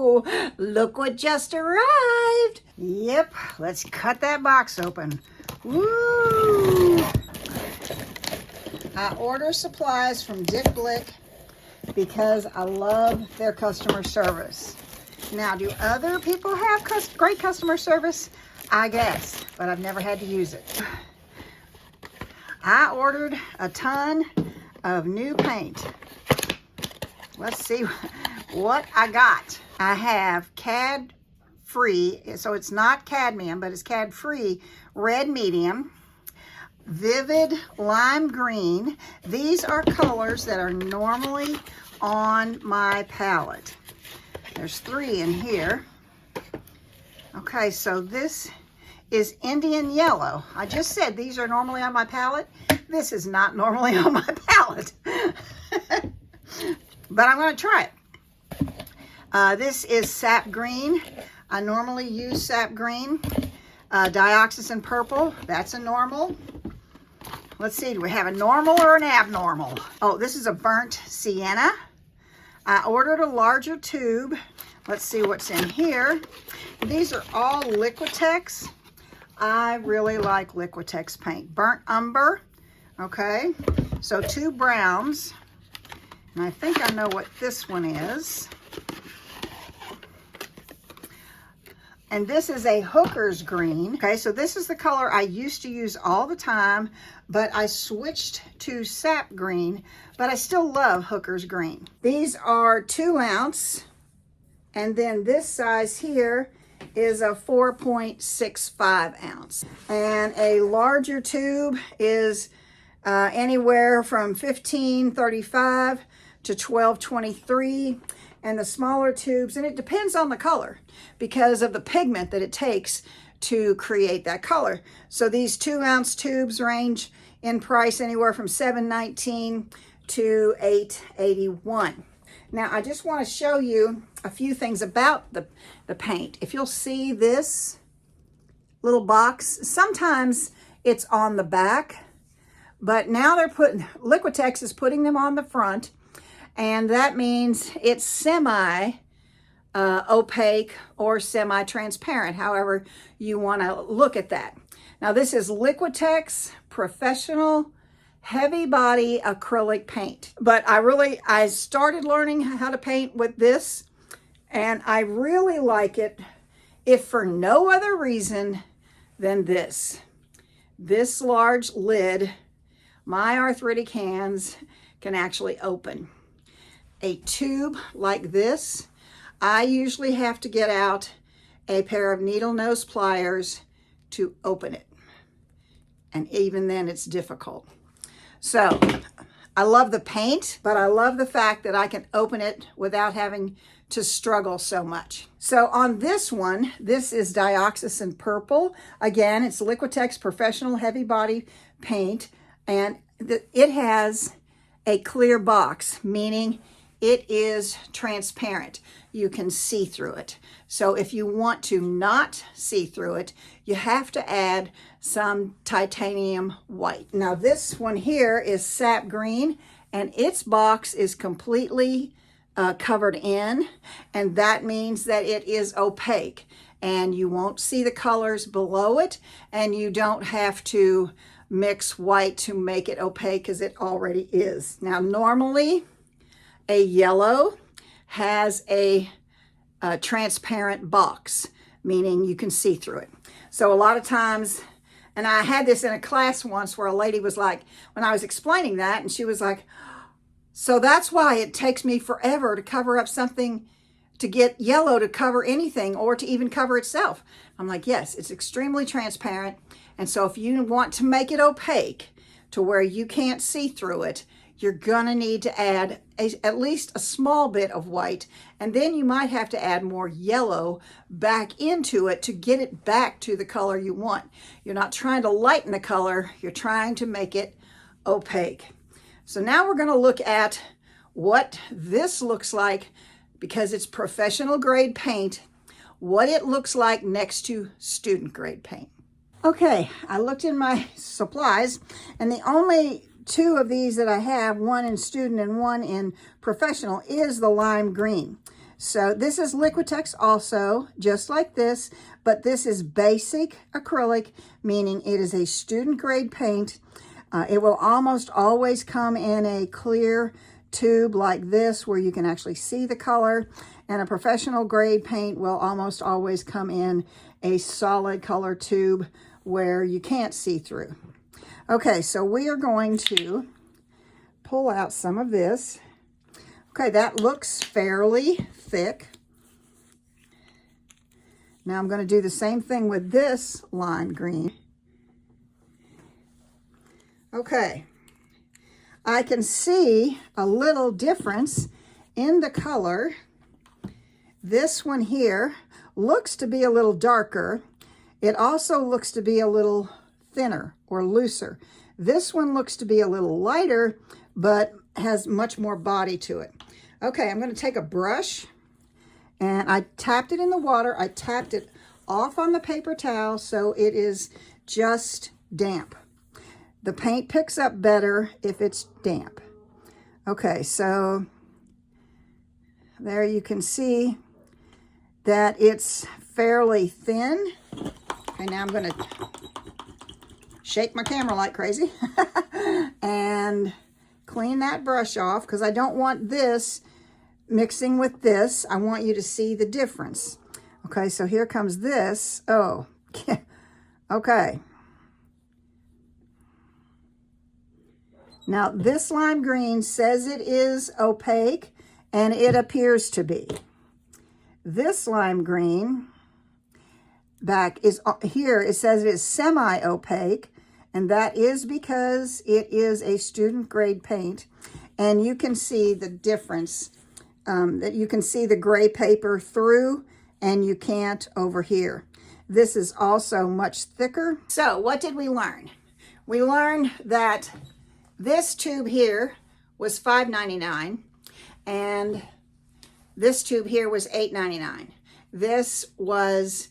Whoa, look what just arrived. Yep, let's cut that box open. Woo! I order supplies from Blick because I love their customer service. Now, do other people have great customer service? I guess, but I've never had to use it. I ordered a ton of new paint. Let's see what I got. I have CAD free, so it's not cadmium, but it's CAD free red medium, vivid lime green. These are colors that are normally on my palette. There's 3 in here. Okay, so this is Indian yellow. I just said these are normally on my palette. This is not normally on my palette. But I'm going to try it. This is sap green. I normally use sap green. Dioxazine purple, that's a normal. Let's see, do we have a normal or an abnormal? Oh, this is a burnt sienna. I ordered a larger tube. Let's see what's in here. These are all Liquitex. I really like Liquitex paint. Burnt umber, okay. So 2 browns. And I think I know what this one is. And this is a hooker's green. Okay, so this is the color I used to use all the time, but I switched to sap green, but I still love hooker's green. These are 2 ounce, and then this size here is a 4.65 ounce. And a larger tube is anywhere from 15.35 to 12.23. And the smaller tubes, and it depends on the color because of the pigment that it takes to create that color. So these 2 ounce tubes range in price anywhere from $7.19 to $8.81. Now I just want to show you a few things about the paint. If you'll see this little box, sometimes it's on the back, but now Liquitex is putting them on the front. And that means it's semi-opaque or semi-transparent, however you want to look at that. Now this is Liquitex Professional Heavy Body Acrylic Paint. But I started learning how to paint with this, and I really like it, if for no other reason than this. This large lid, my arthritic hands can actually open. A tube like this, I usually have to get out a pair of needle nose pliers to open it. And even then it's difficult. So I love the paint, but I love the fact that I can open it without having to struggle so much. So on this one, this is Dioxazine Purple. Again, it's Liquitex Professional Heavy Body Paint, and it has a clear box, meaning it is transparent. You can see through it. So if you want to not see through it, you have to add some titanium white. Now this one here is sap green, and its box is completely covered in, and that means that it is opaque, and you won't see the colors below it, and you don't have to mix white to make it opaque because it already is. Now normally, a yellow has a transparent box, meaning you can see through it. So a lot of times, and I had this in a class once where a lady was like, when I was explaining that, and she was like, so that's why it takes me forever to cover up something, to get yellow to cover anything or to even cover itself. I'm like, yes, it's extremely transparent. And so if you want to make it opaque to where you can't see through it, you're gonna need to add at least a small bit of white, and then you might have to add more yellow back into it to get it back to the color you want. You're not trying to lighten the color, you're trying to make it opaque. So now we're gonna look at what this looks like, because it's professional grade paint, what it looks like next to student grade paint. Okay, I looked in my supplies, and the only 2 of these that I have, one in student and one in professional, is the lime green. So this is Liquitex also, just like this, but this is basic acrylic, meaning it is a student grade paint. It will almost always come in a clear tube like this where you can actually see the color, and a professional grade paint will almost always come in a solid color tube where you can't see through. Okay, so we are going to pull out some of this. Okay, that looks fairly thick. Now I'm going to do the same thing with this lime green. Okay, I can see a little difference in the color. This one here looks to be a little darker. It also looks to be a little thinner or looser. This one looks to be a little lighter, but has much more body to it. Okay, I'm going to take a brush, and I tapped it in the water. I tapped it off on the paper towel so it is just damp. The paint picks up better if it's damp. Okay, so there you can see that it's fairly thin. Okay, now I'm going to shake my camera like crazy and clean that brush off because I don't want this mixing with this. I want you to see the difference. Okay, so here comes this. Oh, okay. Now, this lime green says it is opaque, and it appears to be. This lime green back is here, it says it is semi-opaque, and that is because it is a student grade paint, and you can see the difference, that you can see the gray paper through, and you can't over here. This is also much thicker. So what did we learn? We learned that this tube here was $5.99, and this tube here was $8.99. This was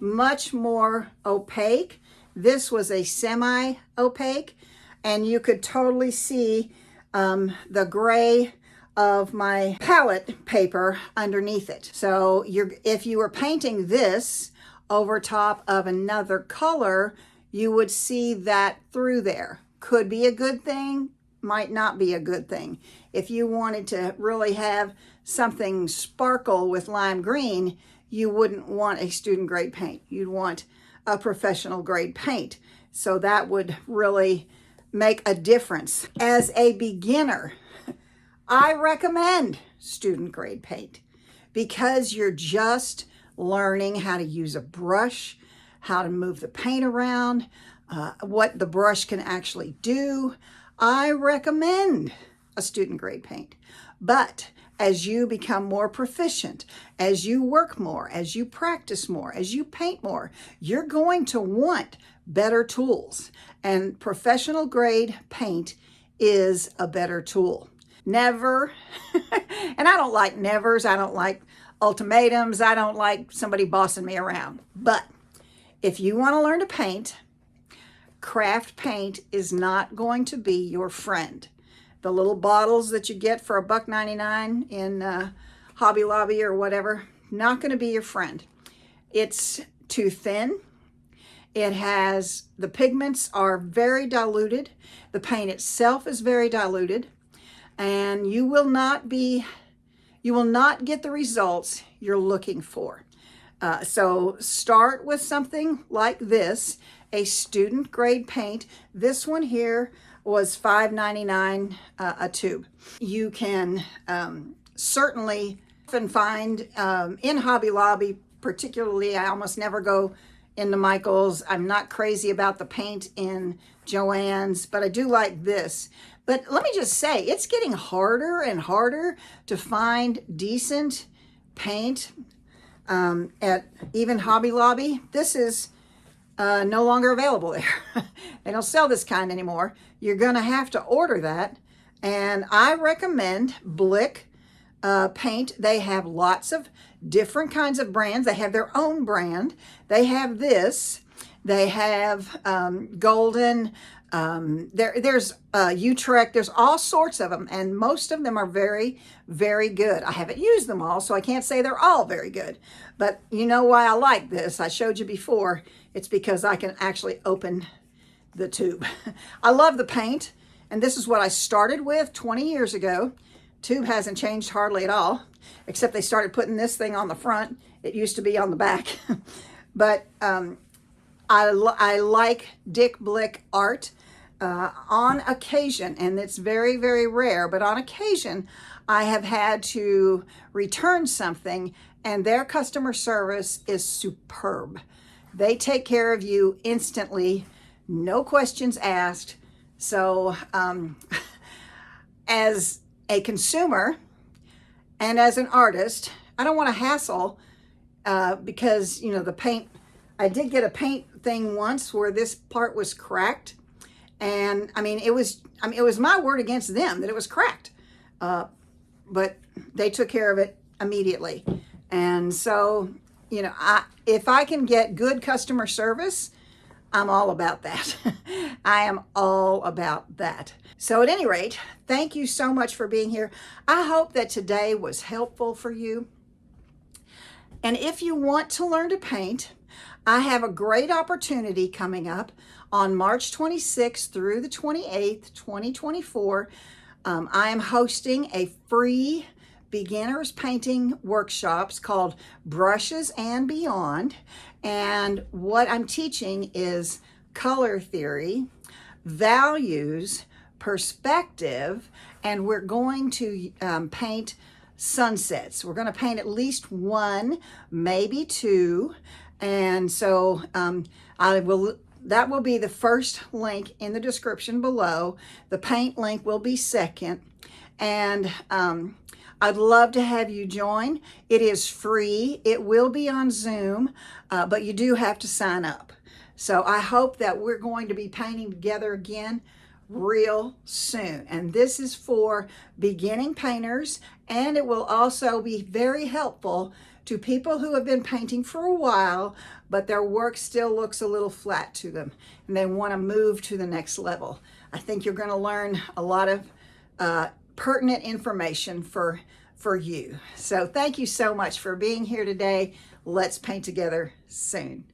much more opaque. This was a semi-opaque, and you could totally see the gray of my palette paper underneath it. So if you were painting this over top of another color, you would see that through there. Could be a good thing, might not be a good thing. If you wanted to really have something sparkle with lime green, you wouldn't want a student grade paint. You'd want a professional grade paint. So that would really make a difference. As a beginner, I recommend student grade paint because you're just learning how to use a brush, how to move the paint around, what the brush can actually do. I recommend a student grade paint. But as you become more proficient, as you work more, as you practice more, as you paint more, you're going to want better tools. And professional grade paint is a better tool. Never, and I don't like nevers, I don't like ultimatums, I don't like somebody bossing me around. But if you want to learn to paint, craft paint is not going to be your friend. The little bottles that you get for $1.99 in Hobby Lobby or whatever, not going to be your friend. It's too thin. The pigments are very diluted. The paint itself is very diluted, and you will not get the results you're looking for. So start with something like this, a student grade paint. This one here was $5.99 a tube. You can certainly often find in Hobby Lobby, particularly, I almost never go into Michael's. I'm not crazy about the paint in Joann's, but I do like this. But let me just say, it's getting harder and harder to find decent paint at even Hobby Lobby. This is no longer available there. They don't sell this kind anymore. You're gonna have to order that. And I recommend Blick paint. They have lots of different kinds of brands. They have their own brand. They have this. They have golden There's Utrecht, there's all sorts of them, and most of them are very, very good. I haven't used them all, so I can't say they're all very good. But you know why I like this? I showed you before. It's because I can actually open the tube. I love the paint, and this is what I started with 20 years ago. Tube hasn't changed hardly at all, except they started putting this thing on the front. It used to be on the back. But I like Dick Blick art. On occasion, and it's very, very rare, but on occasion, I have had to return something, and their customer service is superb. They take care of you instantly, no questions asked. So as a consumer and as an artist, I don't want to hassle because, you know, the paint, I did get a paint thing once where this part was cracked. And I mean, it was my word against them that it was cracked. But they took care of it immediately. And so, you know, if I can get good customer service, I'm all about that. I am all about that. So at any rate, thank you so much for being here. I hope that today was helpful for you. And if you want to learn to paint, I have a great opportunity coming up on March 26th through the 28th, 2024. I am hosting a free beginners painting workshops called Brushes and Beyond. And what I'm teaching is color theory, values, perspective, and we're going to paint sunsets. We're going to paint at least one, maybe two. And so that will be the first link in the description below. The paint link will be second. And I'd love to have you join. It is free. It will be on Zoom, but you do have to sign up. So I hope that we're going to be painting together again real soon. And this is for beginning painters, and it will also be very helpful to people who have been painting for a while, but their work still looks a little flat to them, and they want to move to the next level. I think you're going to learn a lot of pertinent information for you. So thank you so much for being here today. Let's paint together soon.